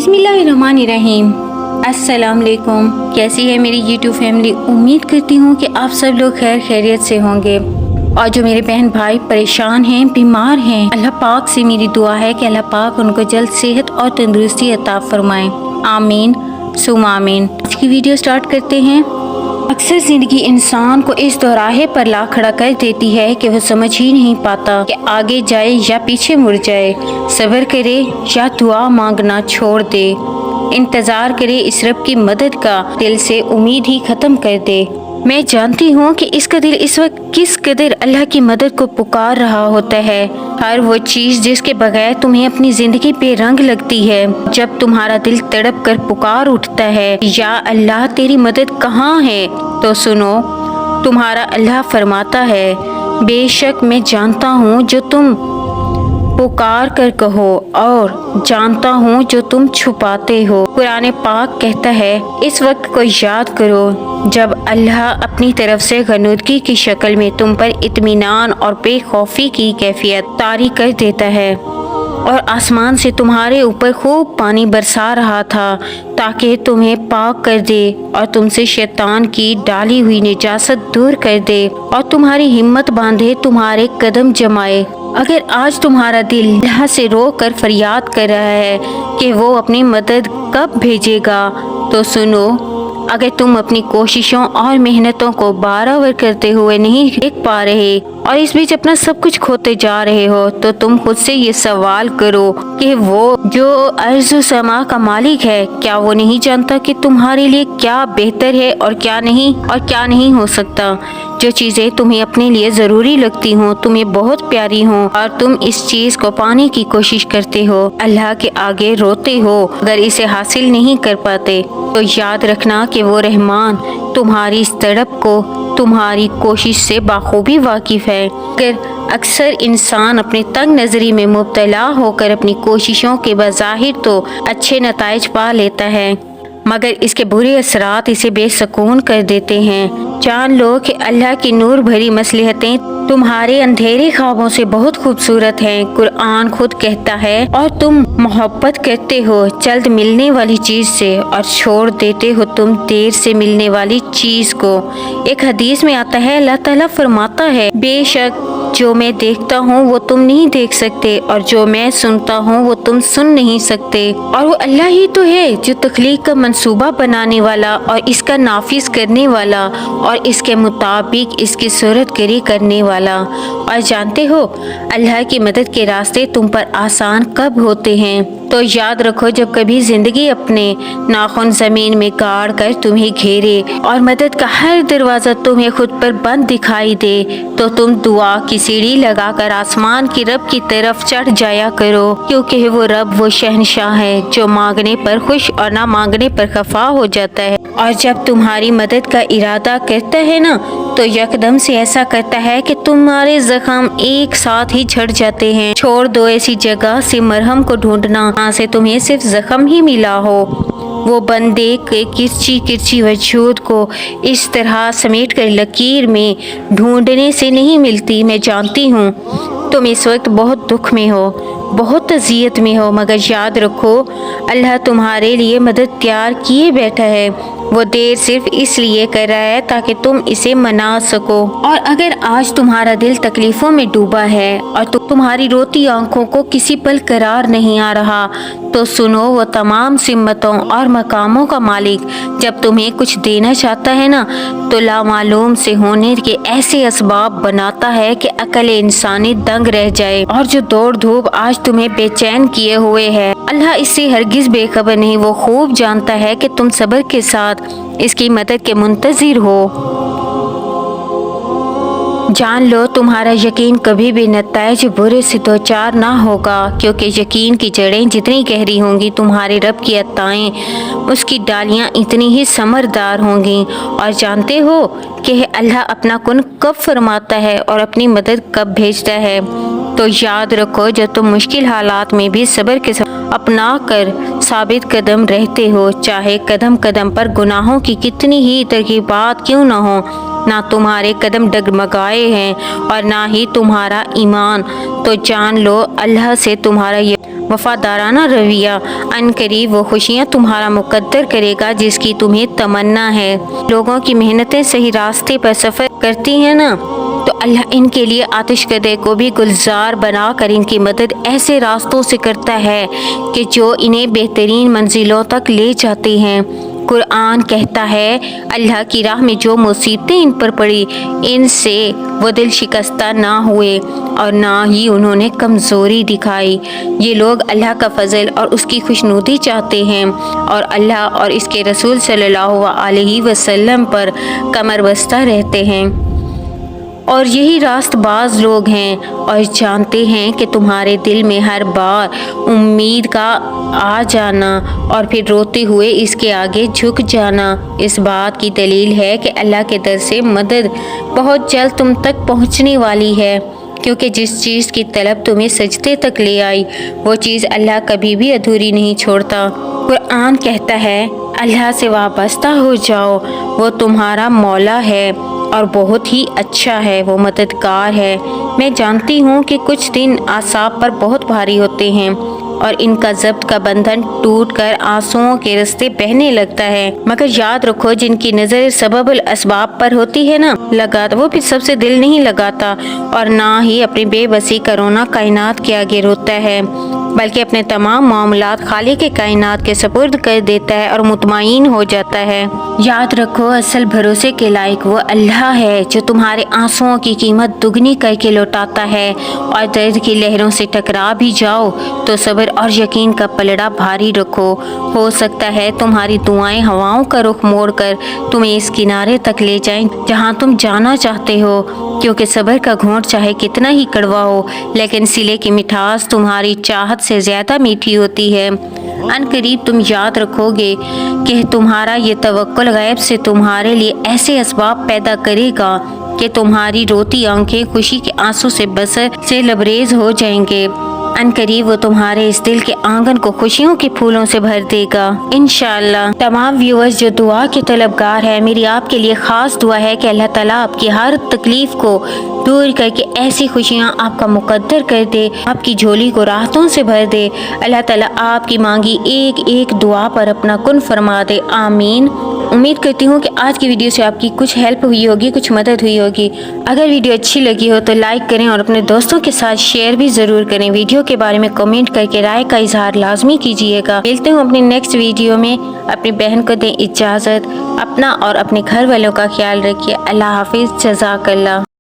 बिस्मिल्लाहिर्रहमानिर्रहीम। अस्सलाम वालेकुम। कैसी है मेरी यूट्यूब फैमिली? उम्मीद करती हूँ कि आप सब लोग खैर खैरियत से होंगे। और जो मेरे बहन भाई परेशान हैं, बीमार हैं, अल्लाह पाक से मेरी दुआ है कि अल्लाह पाक उनको जल्द सेहत और तंदुरुस्ती अता फरमाएं। आमीन सुम आमीन। आज की वीडियो स्टार्ट करते हैं। अक्सर जिंदगी इंसान को इस दोराहे पर ला खड़ा कर देती है कि वो समझ ही नहीं पाता कि आगे जाए या पीछे मुड़ जाए, सब्र करे या दुआ मांगना छोड़ दे, इंतजार करे इस रब की मदद का, दिल से उम्मीद ही खत्म कर दे। मैं जानती हूँ कि इसका दिल इस वक्त किस कदर अल्लाह की मदद को पुकार रहा होता है। हर वो चीज जिसके बगैर तुम्हें अपनी जिंदगी पे रंग लगती है, जब तुम्हारा दिल तड़प कर पुकार उठता है, या अल्लाह तेरी मदद कहाँ है, तो सुनो तुम्हारा अल्लाह फरमाता है, बेशक मैं जानता हूँ जो तुम पुकार कर कहो और जानता हूँ जो तुम छुपाते हो। कुरान पाक कहता है, इस वक्त को याद करो जब अल्लाह अपनी तरफ से गनुदगी की शक्ल में तुम पर इत्मीनान और बेखौफी की कैफियत तारी कर देता है और आसमान से तुम्हारे ऊपर खूब पानी बरसा रहा था ताकि तुम्हें पाक कर दे और तुमसे शैतान की डाली हुई निजासत दूर कर दे और तुम्हारी हिम्मत बांधे, तुम्हारे कदम जमाए। अगर आज तुम्हारा दिल अल्लाह से रो कर फरियाद कर रहा है कि वो अपनी मदद कब भेजेगा, तो सुनो, अगर तुम अपनी कोशिशों और मेहनतों को बराबर करते हुए नहीं देख पा रहे और इस बीच अपना सब कुछ खोते जा रहे हो, तो तुम खुद से ये सवाल करो कि वो जो अर्ज़ व समा का मालिक है, क्या वो नहीं जानता कि तुम्हारे लिए क्या बेहतर है और क्या नहीं हो सकता। जो चीज़ें तुम्हें अपने लिए ज़रूरी लगती हों, तुम्हें बहुत प्यारी हों और तुम इस चीज़ को पाने की कोशिश करते हो, अल्लाह के आगे रोते हो अगर इसे हासिल नहीं कर पाते, तो याद रखना कि वो रहमान तुम्हारी इस तड़प को तुम्हारी कोशिश से बाखूबी वाकिफ है। अक्सर इंसान अपने तंग नज़री में मुब्तला होकर अपनी कोशिशों के बज़ाहिर तो अच्छे नताइज पा लेता है, मगर इसके बुरे असरात इसे बेसकून कर देते हैं। जान लो कि अल्लाह की नूर भरी मसलहतें तुम्हारे अंधेरे ख्वाबों से बहुत खूबसूरत हैं। कुरान खुद कहता है, और तुम मोहब्बत करते हो जल्द मिलने वाली चीज से और छोड़ देते हो तुम देर से मिलने वाली चीज को। एक हदीस में आता है, अल्लाह ताला फरमाता है, बेशक जो मैं देखता हूँ वो तुम नहीं देख सकते और जो मैं सुनता हूँ वो तुम सुन नहीं सकते। और वो अल्लाह ही तो है जो तख्लीक का मंसूबा बनाने वाला और इसका नाफिज करने वाला और इसके मुताबिक इसकी सूरतगरी करने वाला। और जानते हो अल्लाह की मदद के रास्ते तुम पर आसान कब होते हैं? तो याद रखो, जब कभी जिंदगी अपने नाखून जमीन में गाड़ कर तुम्हें घेरे और मदद का हर दरवाजा तुम्हें खुद पर बंद दिखाई दे, तो तुम दुआ की सीढ़ी लगाकर आसमान की रब की तरफ चढ़ जाया करो, क्योंकि वो रब वो शहनशाह है जो मांगने पर खुश और ना मांगने पर खफा हो जाता है। और जब तुम्हारी मदद का इरादा करता है ना, तो यकदम से ऐसा करता है कि तुम्हारे जख्म एक साथ ही झड़ जाते हैं। छोड़ दो ऐसी जगह से मरहम को ढूंढना जहाँ से तुम्हें सिर्फ जख्म ही मिला हो। वो बंदे के किरची वजूद को इस तरह समेट कर लकीर में ढूंढने से नहीं मिलती। मैं जानती हूँ तुम इस वक्त बहुत दुख में हो, बहुत अजियत में हो, मगर याद रखो अल्लाह तुम्हारे लिए मदद तैयार किए बैठा है। वो देर सिर्फ इसलिए कर रहा है ताकि तुम इसे मना सको। और अगर आज तुम्हारा दिल तकलीफों में डूबा है और तुम्हारी रोती आंखों को किसी पल करार नहीं आ रहा, तो सुनो, वो तमाम सिम्मतों और मकामों का मालिक जब तुम्हें कुछ देना चाहता है ना, तो लामालूम से होने के ऐसे असबाब बनाता है कि अकल इंसानी दंग रह जाए। और जो दौड़ धूप आज तुम्हें बेचैन किए हुए है, अल्लाह इससे हरगिज बेखबर नहीं। वो खूब जानता है कि तुम सब्र के साथ इसकी मदद के मुंतजिर हो। जान लो तुम्हारा यकीन कभी भी नताइज बुरे से दो चार ना होगा, क्योंकि यकीन की जड़ें जितनी गहरी होंगी, तुम्हारे रब की अताएं उसकी डालियां इतनी ही समरदार होंगी। और जानते हो कि अल्लाह अपना कुन कब फरमाता है और अपनी मदद कब भेजता है। तो याद रखो, जब तुम मुश्किल हालात में भी सब्र के साथ अपना कर साबित कदम रहते हो, चाहे कदम कदम पर गुनाहों की कितनी ही तरकीबात क्यों ना हो, نہ تمہارے قدم ڈگمگائے ہیں اور نہ ہی تمہارا ایمان، تو جان لو اللہ سے تمہارا یہ وفادارانہ رویہ ان قریب وہ خوشیاں تمہارا مقدر کرے گا جس کی تمہیں تمنا ہے۔ لوگوں کی محنتیں صحیح راستے پر سفر کرتی ہیں نا، تو اللہ ان کے لیے آتش کدے کو بھی گلزار بنا کر ان کی مدد ایسے راستوں سے کرتا ہے کہ جو انہیں بہترین منزلوں تک لے جاتے ہیں۔ قرآن کہتا ہے اللہ کی راہ میں جو مصیبتیں ان پر پڑی ان سے وہ دل شکستہ نہ ہوئے اور نہ ہی انہوں نے کمزوری دکھائی۔ یہ لوگ اللہ کا فضل اور اس کی خوشنودی چاہتے ہیں اور اللہ اور اس کے رسول صلی اللہ علیہ وسلم پر کمر بستہ رہتے ہیں، اور یہی راست باز لوگ ہیں اور جانتے ہیں کہ تمہارے دل میں ہر بار امید کا آ جانا اور پھر روتے ہوئے اس کے آگے جھک جانا اس بات کی دلیل ہے کہ اللہ کے در سے مدد بہت جلد تم تک پہنچنے والی ہے، کیونکہ جس چیز کی طلب تمہیں سجدے تک لے آئی وہ چیز اللہ کبھی بھی ادھوری نہیں چھوڑتا۔ قرآن کہتا ہے اللہ سے وابستہ ہو جاؤ، وہ تمہارا مولا ہے اور بہت ہی اچھا ہے، وہ مددگار ہے۔ میں جانتی ہوں کہ کچھ دن اعصاب پر بہت بھاری ہوتے ہیں اور ان کا ضبط کا بندھن ٹوٹ کر آنسوؤں کے رستے بہنے لگتا ہے، مگر یاد رکھو جن کی نظر سبب الاسباب پر ہوتی ہے نا لگاتا، وہ پھر سب سے دل نہیں لگاتا اور نہ ہی اپنی بے بسی کرونا کائنات کے آگے روتا ہے، بلکہ اپنے تمام معاملات خالق کائنات کے سپرد کر دیتا ہے اور مطمئن ہو جاتا ہے۔ یاد رکھو اصل بھروسے کے لائق وہ اللہ ہے جو تمہارے آنسوؤں کی قیمت دگنی کر کے لوٹاتا ہے، اور درد کی لہروں سے ٹکرا بھی جاؤ تو صبر اور یقین کا پلڑا بھاری رکھو، ہو سکتا ہے تمہاری دعائیں ہواؤں کا رخ موڑ کر تمہیں اس کنارے تک لے جائیں جہاں تم جانا چاہتے ہو، کیونکہ صبر کا گھونٹ چاہے کتنا ہی کڑوا ہو لیکن سلے کی مٹھاس تمہاری چاہت سے زیادہ میٹھی ہوتی ہے۔ ان قریب تم یاد رکھو گے کہ تمہارا یہ توکل غیب سے تمہارے لیے ایسے اسباب پیدا کرے گا کہ تمہاری روتی آنکھیں خوشی کے آنسو سے بسر سے لبریز ہو جائیں گے۔ ان قریب وہ تمہارے اس دل کے آنگن کو خوشیوں کے پھولوں سے بھر دے گا انشاءاللہ۔ تمام ویورز جو دعا کے طلبگار ہیں، میری آپ کے لیے خاص دعا ہے کہ اللہ تعالیٰ آپ کی ہر تکلیف کو دور کر کے ایسی خوشیاں آپ کا مقدر کر دے، آپ کی جھولی کو راحتوں سے بھر دے۔ اللہ تعالیٰ آپ کی مانگی ایک ایک دعا پر اپنا کن فرما دے، آمین۔ امید کرتی ہوں کہ آج کی ویڈیو سے آپ کی کچھ ہیلپ ہوئی ہوگی، کچھ مدد ہوئی ہوگی۔ اگر ویڈیو اچھی لگی ہو تو لائک کریں اور اپنے دوستوں کے ساتھ شیئر بھی ضرور کریں۔ ویڈیو کے بارے میں کمنٹ کر کے رائے کا اظہار لازمی کیجیے گا۔ ملتے ہوں اپنی نیکسٹ ویڈیو میں۔ اپنی بہن کو دیں اجازت، اپنا اور اپنے گھر والوں کا خیال رکھیے۔ اللہ حافظ، جزاک اللہ۔